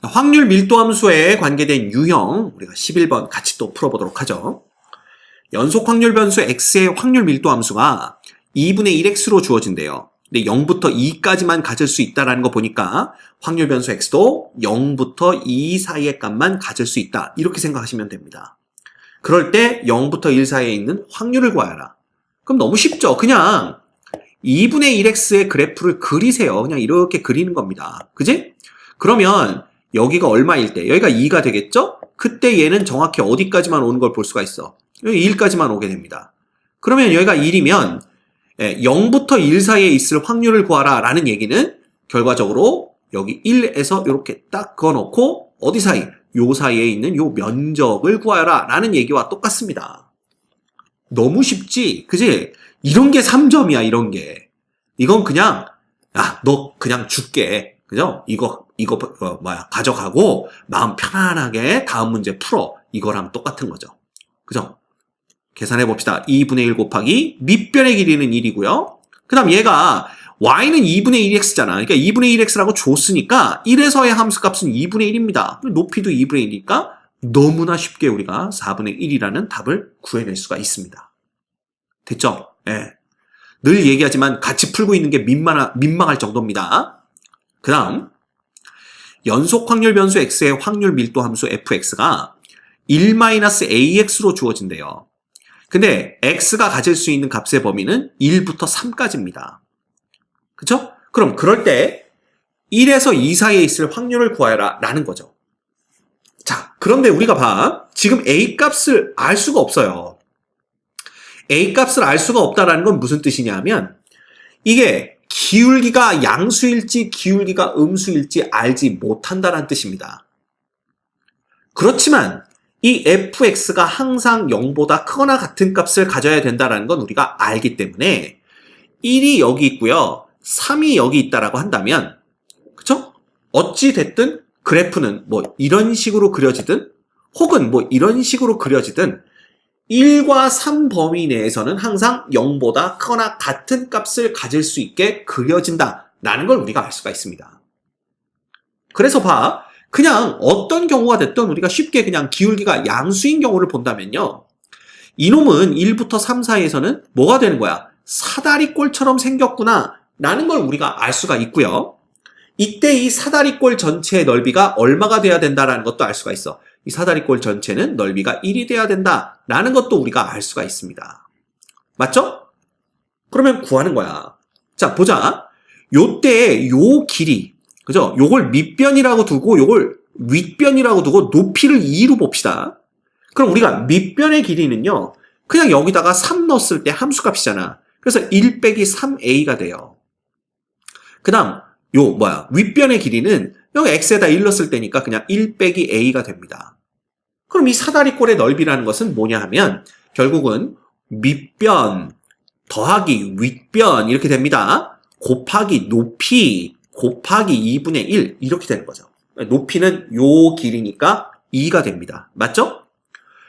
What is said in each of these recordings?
확률 밀도 함수에 관계된 유형 우리가 11번 같이 또 풀어보도록 하죠. 연속 확률 변수 x의 확률 밀도 함수가 2분의 1x로 주어진대요. 근데 0부터 2까지만 가질 수 있다는 거 보니까 확률 변수 x도 0부터 2 사이의 값만 가질 수 있다. 이렇게 생각하시면 됩니다. 그럴 때 0부터 1 사이에 있는 확률을 구하라. 그럼 너무 쉽죠. 그냥 2분의 1x의 그래프를 그리세요. 그냥 이렇게 그리는 겁니다. 그지? 그러면 여기가 얼마일 때? 여기가 2가 되겠죠? 그때 얘는 정확히 어디까지만 오는 걸 볼 수가 있어. 여기 1까지만 오게 됩니다. 그러면 여기가 1이면 0부터 1 사이에 있을 확률을 구하라 라는 얘기는 결과적으로 여기 1에서 이렇게 딱 그어놓고 어디 사이? 요 사이에 있는 요 면적을 구하라 라는 얘기와 똑같습니다. 너무 쉽지? 그지? 이런 게 3점이야, 이런 게. 이건 그냥, 너 그냥 줄게. 그죠? 이거 가져가고, 마음 편안하게 다음 문제 풀어. 이거랑 똑같은 거죠. 그죠? 계산해 봅시다. 2분의 1 곱하기 밑변의 길이는 1이고요. 그 다음 얘가, y는 2분의 1x잖아. 그러니까 2분의 1x라고 줬으니까, 1에서의 함수 값은 2분의 1입니다. 높이도 2분의 1이니까, 너무나 쉽게 우리가 4분의 1이라는 답을 구해낼 수가 있습니다. 됐죠? 예. 늘 얘기하지만 같이 풀고 있는 게 민망할 정도입니다. 그 다음 연속 확률 변수 x의 확률 밀도 함수 fx가 1-ax로 주어진대요. 근데 x가 가질 수 있는 값의 범위는 1부터 3까지입니다. 그쵸? 그럼 그럴 때 1에서 2 사이에 있을 확률을 구하라 라는 거죠. 자, 그런데 우리가 봐. 지금 a 값을 알 수가 없어요. a 값을 알 수가 없다는 건 무슨 뜻이냐면 이게 기울기가 양수일지 기울기가 음수일지 알지 못한다는 뜻입니다. 그렇지만 이 fx가 항상 0보다 크거나 같은 값을 가져야 된다는 건 우리가 알기 때문에 1이 여기 있고요. 3이 여기 있다라고 한다면 그쵸? 어찌 됐든 그래프는 뭐 이런 식으로 그려지든 혹은 뭐 이런 식으로 그려지든 1과 3 범위 내에서는 항상 0보다 크거나 같은 값을 가질 수 있게 그려진다라는 걸 우리가 알 수가 있습니다. 그래서 봐. 그냥 어떤 경우가 됐든 우리가 쉽게 그냥 기울기가 양수인 경우를 본다면요. 이놈은 1부터 3 사이에서는 뭐가 되는 거야? 사다리꼴처럼 생겼구나 라는 걸 우리가 알 수가 있고요. 이때 이 사다리꼴 전체의 넓이가 얼마가 돼야 된다라는 것도 알 수가 있어. 이 사다리꼴 전체는 넓이가 1이 돼야 된다라는 것도 우리가 알 수가 있습니다. 맞죠? 그러면 구하는 거야. 자, 보자. 요때 요 길이, 그죠? 요걸 밑변이라고 두고 요걸 윗변이라고 두고 높이를 2로 봅시다. 그럼 우리가 밑변의 길이는요. 그냥 여기다가 3 넣었을 때 함수값이잖아. 그래서 1 빼기 3a가 돼요. 그 다음 윗변의 길이는 여기 x에다 1 넣었을 때니까 그냥 1 빼기 a가 됩니다. 그럼 이 사다리꼴의 넓이라는 것은 뭐냐 하면 결국은 밑변 더하기 윗변 이렇게 됩니다. 곱하기 높이 곱하기 2분의 1 이렇게 되는 거죠. 높이는 요 길이니까 2가 됩니다. 맞죠?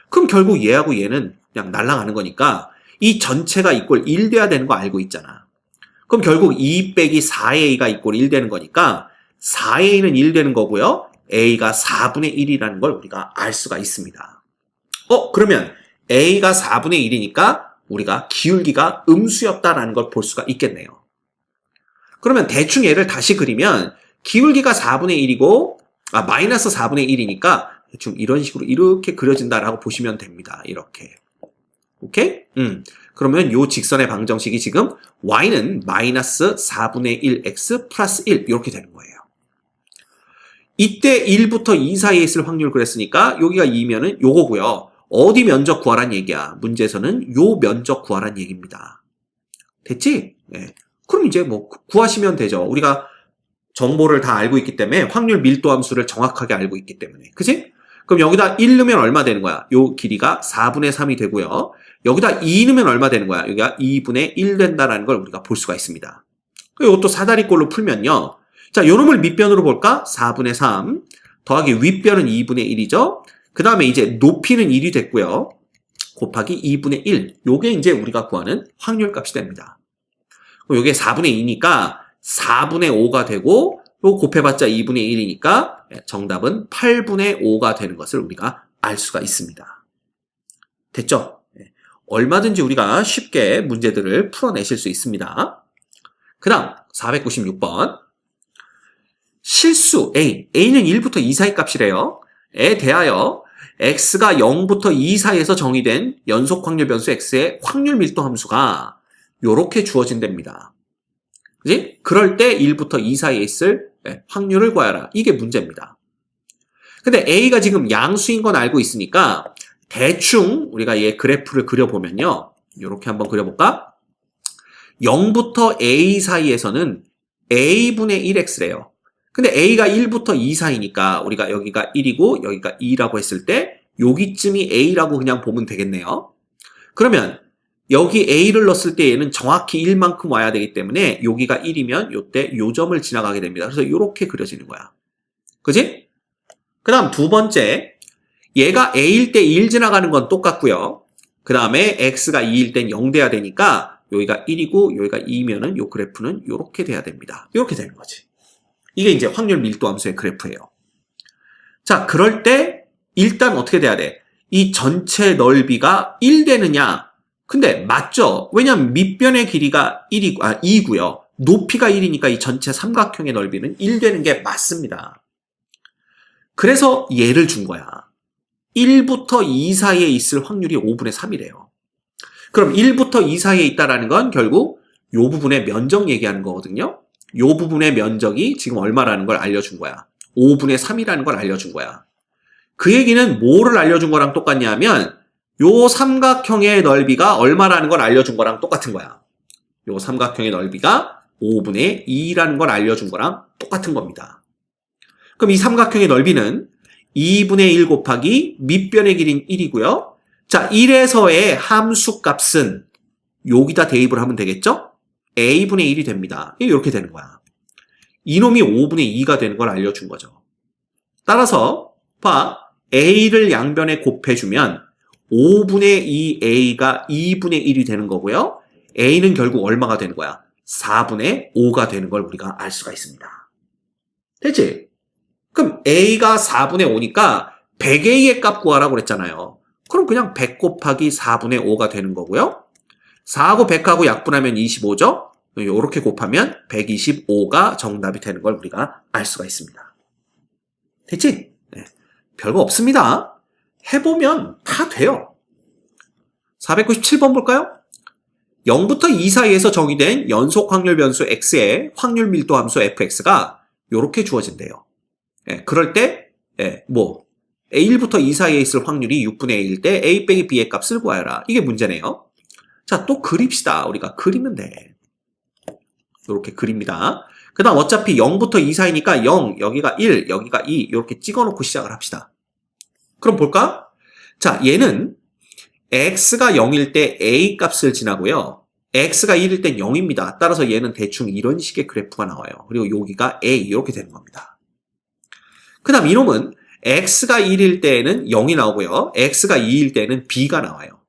그럼 결국 얘하고 얘는 그냥 날아가는 거니까 이 전체가 이꼴 1 돼야 되는 거 알고 있잖아. 그럼 결국 2 빼기 4a가 이꼴 1 되는 거니까 4a는 1 되는 거고요. a가 4분의 1이라는 걸 우리가 알 수가 있습니다. 그러면 a가 4분의 1이니까 우리가 기울기가 음수였다라는 걸 볼 수가 있겠네요. 그러면 대충 얘를 다시 그리면 기울기가 4분의 1이고 마이너스 4분의 1이니까 대충 이런 식으로 이렇게 그려진다라고 보시면 됩니다. 이렇게. 오케이? 그러면 요 직선의 방정식이 지금 y는 마이너스 4분의 1x 플러스 1 이렇게 되는 거예요. 이때 1부터 2 사이에 있을 확률 그랬으니까 여기가 2면은 요거고요. 어디 면적 구하란 얘기야? 문제에서는 요 면적 구하란 얘기입니다. 됐지? 네. 그럼 이제 뭐 구하시면 되죠. 우리가 정보를 다 알고 있기 때문에 확률 밀도 함수를 정확하게 알고 있기 때문에. 그치? 그럼 여기다 1 넣으면 얼마 되는 거야? 요 길이가 4분의 3이 되고요. 여기다 2 넣으면 얼마 되는 거야? 여기가 2분의 1 된다라는 걸 우리가 볼 수가 있습니다. 이것도 사다리꼴로 풀면요. 자, 요놈을 밑변으로 볼까? 4분의 3 더하기 윗변은 2분의 1이죠. 그 다음에 이제 높이는 1이 됐고요. 곱하기 2분의 1. 요게 이제 우리가 구하는 확률 값이 됩니다. 요게 4분의 2니까 4분의 5가 되고 요 곱해봤자 2분의 1이니까 정답은 8분의 5가 되는 것을 우리가 알 수가 있습니다. 됐죠? 얼마든지 우리가 쉽게 문제들을 풀어내실 수 있습니다. 그 다음 496번 실수 A, A는 1부터 2 사이 값이래요. 에 대하여 X가 0부터 2 사이에서 정의된 연속 확률 변수 X의 확률 밀도 함수가 이렇게 주어진답니다. 그지? 그럴 때 1부터 2 사이에 있을 확률을 구하라. 이게 문제입니다. 근데 A가 지금 양수인 건 알고 있으니까 대충 우리가 얘 그래프를 그려보면요. 이렇게 한번 그려볼까? 0부터 A 사이에서는 A분의 1X래요. 근데 A가 1부터 2 사이니까 우리가 여기가 1이고 여기가 2라고 했을 때 여기쯤이 A라고 그냥 보면 되겠네요. 그러면 여기 A를 넣었을 때 얘는 정확히 1만큼 와야 되기 때문에 여기가 1이면 요때 요 점을 지나가게 됩니다. 그래서 이렇게 그려지는 거야. 그지? 그 다음 두 번째, 얘가 A일 때 1 지나가는 건 똑같고요. 그 다음에 X가 2일 땐 0 돼야 되니까 여기가 1이고 여기가 2면은 요 그래프는 이렇게 돼야 됩니다. 이렇게 되는 거지. 이게 이제 확률 밀도 함수의 그래프예요. 자, 그럴 때 일단 어떻게 돼야 돼? 이 전체 넓이가 1 되느냐? 근데 맞죠? 왜냐면 밑변의 길이가 2고요. 높이가 1이니까 이 전체 삼각형의 넓이는 1 되는 게 맞습니다. 그래서 얘를 준 거야. 1부터 2 사이에 있을 확률이 5분의 3이래요. 그럼 1부터 2 사이에 있다라는 건 결국 이 부분의 면적 얘기하는 거거든요. 이 부분의 면적이 지금 얼마라는 걸 알려준 거야. 5분의 3이라는 걸 알려준 거야. 그 얘기는 뭐를 알려준 거랑 똑같냐 하면 요 삼각형의 넓이가 얼마라는 걸 알려준 거랑 똑같은 거야. 요 삼각형의 넓이가 5분의 2라는 걸 알려준 거랑 똑같은 겁니다. 그럼 이 삼각형의 넓이는 2분의 1 곱하기 밑변의 길이는 1이고요. 자, 1에서의 함수 값은 여기다 대입을 하면 되겠죠? A분의 1이 됩니다. 이렇게 되는 거야. 이놈이 5분의 2가 되는 걸 알려준 거죠. 따라서 봐. A를 양변에 곱해주면 5분의 2A가 2분의 1이 되는 거고요. A는 결국 얼마가 되는 거야? 4분의 5가 되는 걸 우리가 알 수가 있습니다. 됐지? 그럼 A가 4분의 5니까 100A의 값 구하라고 그랬잖아요. 그럼 그냥 100 곱하기 4분의 5가 되는 거고요. 4하고 100하고 약분하면 25죠? 이렇게 곱하면 125가 정답이 되는 걸 우리가 알 수가 있습니다. 됐지? 네. 별거 없습니다. 해보면 다 돼요. 497번 볼까요? 0부터 2 사이에서 정의된 연속 확률 변수 x의 확률 밀도 함수 fx가 이렇게 주어진대요. 그럴 때 A1부터 2 사이에 있을 확률이 6분의 1일 때 A 빼기 B의 값을 구하여라. 이게 문제네요. 자, 또 그립시다. 우리가 그리면 돼. 이렇게 그립니다. 그 다음 어차피 0부터 2 사이니까 0, 여기가 1, 여기가 2 이렇게 찍어놓고 시작을 합시다. 그럼 볼까? 자, 얘는 x가 0일 때 A 값을 지나고요. x가 1일 땐 0입니다. 따라서 얘는 대충 이런 식의 그래프가 나와요. 그리고 여기가 A 이렇게 되는 겁니다. 그 다음 이놈은 x가 1일 때에는 0이 나오고요. x가 2일 때는 B가 나와요.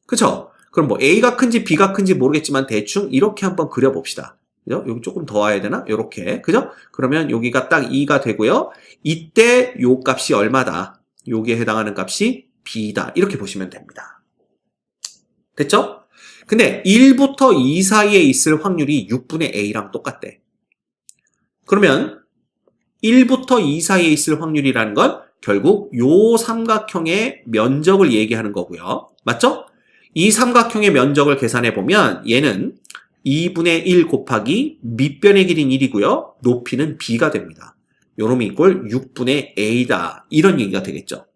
그쵸? 그럼 뭐 A가 큰지 B가 큰지 모르겠지만 대충 이렇게 한번 그려봅시다. 그죠? 여기 조금 더 와야 되나? 이렇게. 그죠? 그러면 여기가 딱 2가 되고요. 이때 요 값이 얼마다? 여기에 해당하는 값이 B다. 이렇게 보시면 됩니다. 됐죠? 근데 1부터 2 사이에 있을 확률이 6분의 A랑 똑같대. 그러면 1부터 2 사이에 있을 확률이라는 건 결국 요 삼각형의 면적을 얘기하는 거고요. 맞죠? 이 삼각형의 면적을 계산해 보면 얘는 2분의 1 곱하기 밑변의 길이는 1이고요. 높이는 B가 됩니다. 요놈이 이꼴 6분의 A다. 이런 얘기가 되겠죠.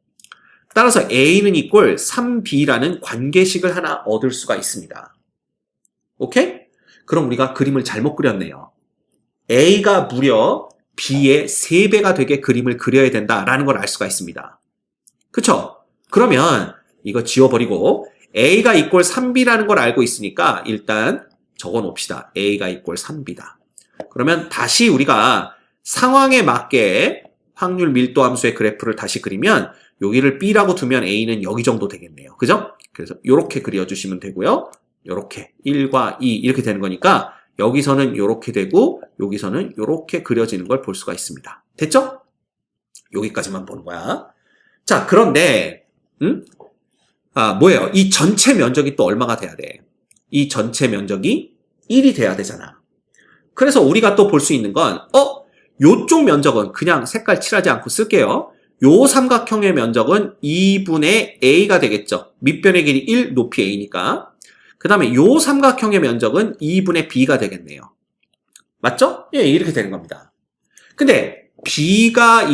따라서 A는 이꼴 3B라는 관계식을 하나 얻을 수가 있습니다. 오케이? 그럼 우리가 그림을 잘못 그렸네요. A가 무려 B의 3배가 되게 그림을 그려야 된다라는 걸 알 수가 있습니다. 그쵸? 그러면 이거 지워버리고 A가 이꼴 3B라는 걸 알고 있으니까 일단 적어놓읍시다. A가 이꼴 3B다. 그러면 다시 우리가 상황에 맞게 확률 밀도 함수의 그래프를 다시 그리면 여기를 B라고 두면 A는 여기 정도 되겠네요. 그죠? 그래서 이렇게 그려주시면 되고요. 이렇게 1과 2 이렇게 되는 거니까 여기서는 이렇게 되고 여기서는 이렇게 그려지는 걸 볼 수가 있습니다. 됐죠? 여기까지만 보는 거야. 자, 그런데 뭐예요? 이 전체 면적이 또 얼마가 돼야 돼? 이 전체 면적이 1이 돼야 되잖아. 그래서 우리가 또 볼 수 있는 건 요쪽 면적은 그냥 색깔 칠하지 않고 쓸게요. 요 삼각형의 면적은 2분의 a가 되겠죠. 밑변의 길이 1, 높이 a니까. 그 다음에 요 삼각형의 면적은 2분의 b가 되겠네요. 맞죠? 예, 이렇게 되는 겁니다. 근데 b가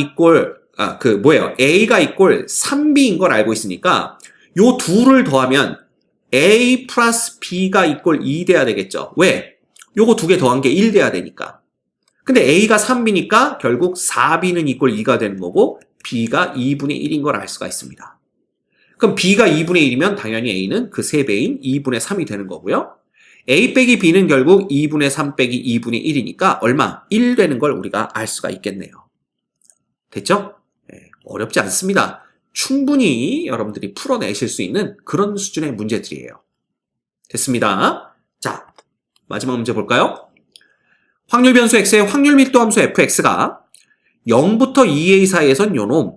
a가 이꼴 3b인 걸 알고 있으니까 요 둘을 더하면 a 플러스 b가 이꼴 2 돼야 되겠죠. 왜? 요거 두 개 더한 게 1 돼야 되니까. 근데 a가 3b니까 결국 4b는 이꼴 2가 되는 거고 b가 2분의 1인 걸 알 수가 있습니다. 그럼 b가 2분의 1이면 당연히 a는 그 3배인 2분의 3이 되는 거고요. a 빼기 b는 결국 2분의 3 빼기 2분의 1이니까 얼마? 1 되는 걸 우리가 알 수가 있겠네요. 됐죠? 네, 어렵지 않습니다. 충분히 여러분들이 풀어내실 수 있는 그런 수준의 문제들이에요. 됐습니다. 자, 마지막 문제 볼까요? 확률 변수 x의 확률 밀도 함수 fx가 0부터 2a 사이에선 요놈,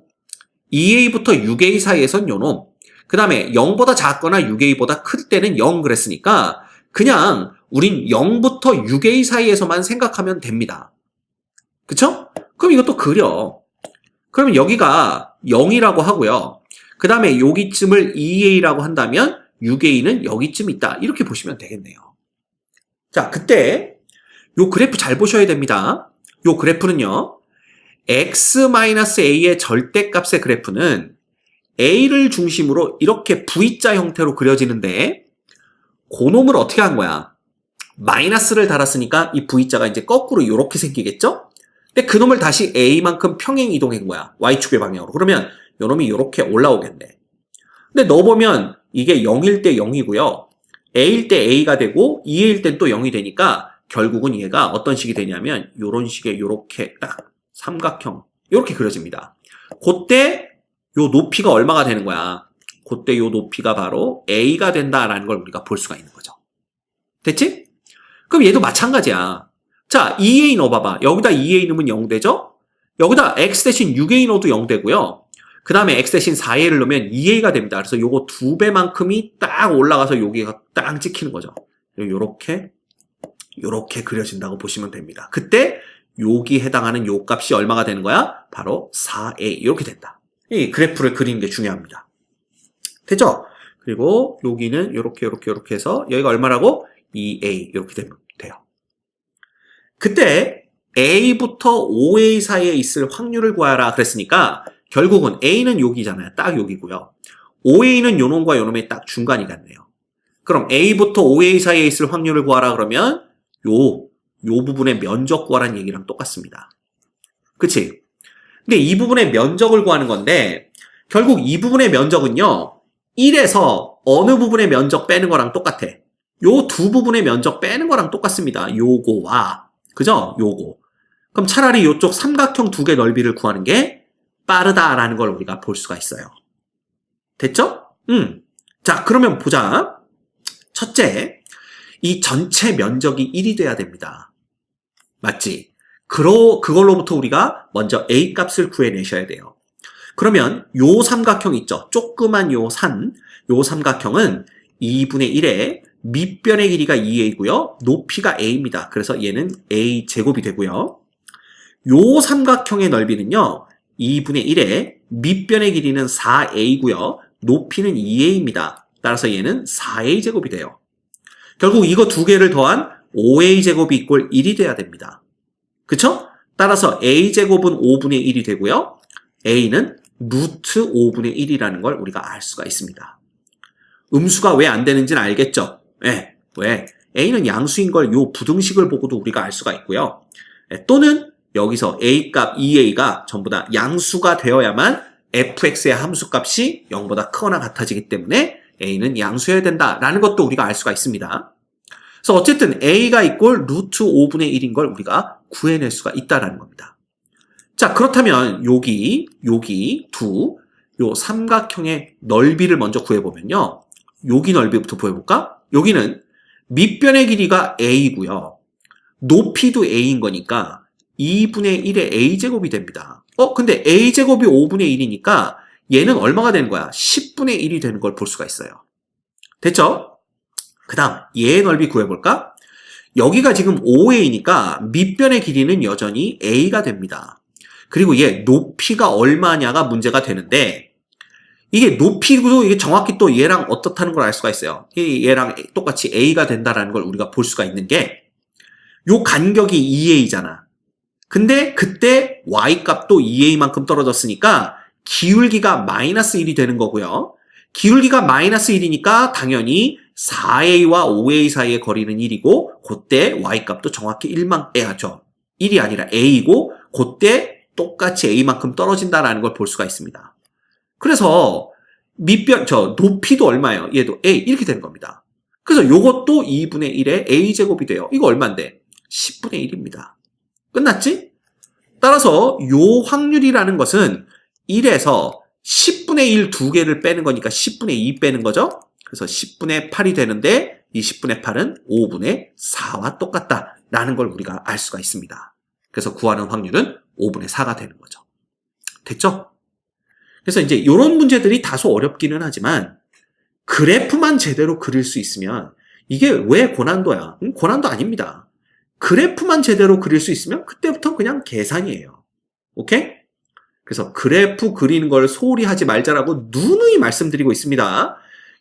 2a부터 6a 사이에선 요놈, 그 다음에 0보다 작거나 6a보다 클 때는 0 그랬으니까 그냥 우린 0부터 6a 사이에서만 생각하면 됩니다. 그쵸? 그럼 이것도 그려. 그러면 여기가 0이라고 하고요. 그 다음에 여기쯤을 2a라고 한다면 6a는 여기쯤 있다. 이렇게 보시면 되겠네요. 자, 그때 요 그래프 잘 보셔야 됩니다. 요 그래프는요. x-a의 절대값의 그래프는 a를 중심으로 이렇게 V자 형태로 그려지는데 그놈을 어떻게 한 거야? 마이너스를 달았으니까 이 V자가 이제 거꾸로 이렇게 생기겠죠? 근데 그놈을 다시 a만큼 평행 이동한 거야. y축의 방향으로. 그러면 요놈이 이렇게 올라오겠네. 근데 넣어보면 이게 0일 때 0이고요. a일 때 a가 되고 2a일 땐 또 0이 되니까 결국은 얘가 어떤 식이 되냐면 요런 식의 요렇게 딱 삼각형 이렇게 그려집니다. 그때 요 높이가 얼마가 되는 거야? 그때 요 높이가 바로 a가 된다라는 걸 우리가 볼 수가 있는 거죠. 됐지? 그럼 얘도 마찬가지야. 자, 2a 넣어봐봐. 여기다 2a 넣으면 0 되죠? 여기다 x 대신 6a 넣어도 0 되고요. 그 다음에 x 대신 4a를 넣으면 2a가 됩니다. 그래서 요거 2배만큼이 딱 올라가서 여기가 딱 찍히는 거죠. 요렇게 그려진다고 보시면 됩니다. 그때 여기 해당하는 요 값이 얼마가 되는 거야? 바로 4a 이렇게 된다. 이 그래프를 그리는 게 중요합니다. 됐죠? 그리고 여기는 요렇게 해서 여기가 얼마라고? 2a 이렇게 되면 돼요. 그때 a부터 5a 사이에 있을 확률을 구하라 그랬으니까 결국은 a는 여기잖아요. 딱 여기고요. 5a는 요놈과 요놈의 딱 중간이 같네요. 그럼 a부터 5a 사이에 있을 확률을 구하라 그러면 요 부분의 면적 구하라는 얘기랑 똑같습니다. 그치? 근데 이 부분의 면적을 구하는 건데 결국 이 부분의 면적은요 1에서 어느 부분의 면적 빼는 거랑 똑같아. 요 두 부분의 면적 빼는 거랑 똑같습니다. 요거와 그죠? 요거. 그럼 차라리 요쪽 삼각형 두 개 넓이를 구하는 게 빠르다라는 걸 우리가 볼 수가 있어요. 됐죠? 자, 그러면 보자. 첫째, 이 전체 면적이 1이 돼야 됩니다. 맞지? 그걸로부터 우리가 먼저 A 값을 구해내셔야 돼요. 그러면 요 삼각형 있죠? 조그만 요 삼각형은 2분의 1에 밑변의 길이가 2a고요. 높이가 a입니다. 그래서 얘는 a 제곱이 되고요. 요 삼각형의 넓이는요. 2분의 1에 밑변의 길이는 4a고요. 높이는 2a입니다. 따라서 얘는 4a 제곱이 돼요. 결국 이거 두 개를 더한 5a 제곱이 이꼴 1이 돼야 됩니다. 그쵸? 따라서 a 제곱은 5분의 1이 되고요. a는 루트 5분의 1이라는 걸 우리가 알 수가 있습니다. 음수가 왜 안 되는지는 알겠죠? 네, 왜? a는 양수인 걸 요 부등식을 보고도 우리가 알 수가 있고요. 또는 여기서 a값 2a가 전부 다 양수가 되어야만 fx의 함수값이 0보다 크거나 같아지기 때문에 a는 양수여야 된다라는 것도 우리가 알 수가 있습니다. 그래서 어쨌든 a가 이꼴 루트 5분의 1인 걸 우리가 구해낼 수가 있다라는 겁니다. 자, 그렇다면 여기 요 삼각형의 넓이를 먼저 구해보면요. 여기 넓이부터 구해볼까? 여기는 밑변의 길이가 a이고요. 높이도 a인 거니까 2분의 1의 a제곱이 됩니다. 근데 a제곱이 5분의 1이니까 얘는 얼마가 되는 거야? 10분의 1이 되는 걸 볼 수가 있어요. 됐죠? 그 다음 얘의 넓이 구해볼까? 여기가 지금 5a니까 밑변의 길이는 여전히 a가 됩니다. 그리고 얘 높이가 얼마냐가 문제가 되는데 이게 높이도 이게 정확히 또 얘랑 어떻다는 걸 알 수가 있어요. 얘랑 똑같이 a가 된다는 걸 우리가 볼 수가 있는 게 요 간격이 2a잖아. 근데 그때 y 값도 2a만큼 떨어졌으니까 기울기가 마이너스 1이 되는 거고요. 기울기가 마이너스 1이니까 당연히 4a와 5a 사이의 거리는 1이고 그때 y 값도 정확히 1이 아니라 a이고 그때 똑같이 a만큼 떨어진다라는 걸 볼 수가 있습니다. 그래서 높이도 얼마예요? 얘도 a 이렇게 되는 겁니다. 그래서 요것도 2분의 1의 a제곱이 돼요. 이거 얼마인데? 10분의 1입니다. 끝났지? 따라서 요 확률이라는 것은 1에서 10분의 1 두 개를 빼는 거니까 10분의 2 빼는 거죠. 그래서 10분의 8이 되는데 이 10분의 8은 5분의 4와 똑같다라는 걸 우리가 알 수가 있습니다. 그래서 구하는 확률은 5분의 4가 되는 거죠. 됐죠? 그래서 이제 이런 문제들이 다소 어렵기는 하지만 그래프만 제대로 그릴 수 있으면 이게 왜 고난도야? 고난도 아닙니다. 그래프만 제대로 그릴 수 있으면 그때부터 그냥 계산이에요. 오케이? 그래서 그래프 그리는 걸 소홀히 하지 말자라고 누누이 말씀드리고 있습니다.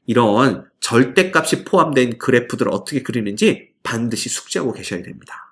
이런 절대값이 포함된 그래프들을 어떻게 그리는지 반드시 숙지하고 계셔야 됩니다.